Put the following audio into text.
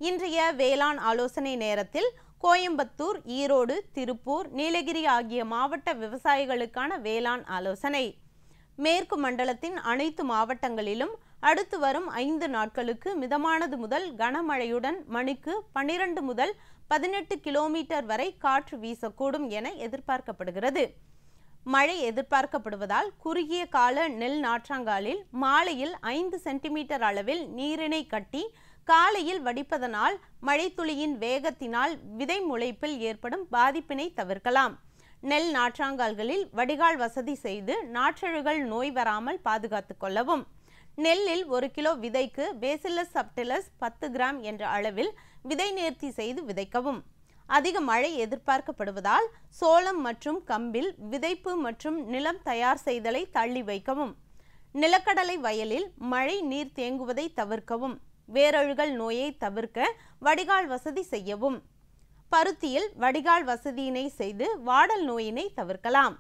இன்றைய வேளாண் ஆலோசனை நேரத்தில் கோயம்புத்தூர், ஈரோடு, திருப்பூர், நீலகிரி ஆகிய மாவட்ட விவசாயிகளுக்கான வேளாண் ஆலோசனை. மேற்கு மண்டலத்தின் அனைத்து மாவட்டங்களிலும் அடுத்து வரும் 5 நாட்களுக்கு மிதமானது முதல் கனமழையுடன் மணிக்கு 12 முதல் 18 கிலோமீட்டர் வரை காற்று வீசக்கூடும் என எதிர்பார்க்கப்படுகிறது. மழை எதிர்பார்க்கப்படுவதால் குறுகிய கால நெல் நாற்றாங்காலில் மாலையில் 5 சென்டிமீட்டர் அளவில் நீரினை கட்டி காலையில் வடிப்பதனால் மழைத்துளியின் வேகத்தினால் விதை முளைப்பில் ஏற்படும் பாதிப்பினை தவிர்க்கலாம். நெல் நாற்றாங்கால்களில் வடிகால் வசதி செய்து நாற்றழுகல் நோய் வராமல் பாதுகாத்துக் கொள்ளவும். நெல்லில் 1 கிலோ விதைக்கு பேசில்லஸ் சப்டிலஸ் 10 கிராம் என்ற அளவில் விதை நேர்த்தி செய்து விதைக்கவும். அதிக மழை எதிர்பார்க்கப்படுவதால் சோளம் மற்றும் கம்பில் விதைப்பு மற்றும் நிலம் தயார் செய்தலை தள்ளி வைக்கவும். நிலக்கடலை வயலில் மழை நீர் தேங்குவதை தவிர்க்கவும். வேரழுகல் நோயை தவிர்க்க வடிகால் வசதி செய்யவும். பருத்தியில் வடிகால் வசதியினை செய்து வாடல் நோயினை தவிர்க்கலாம்.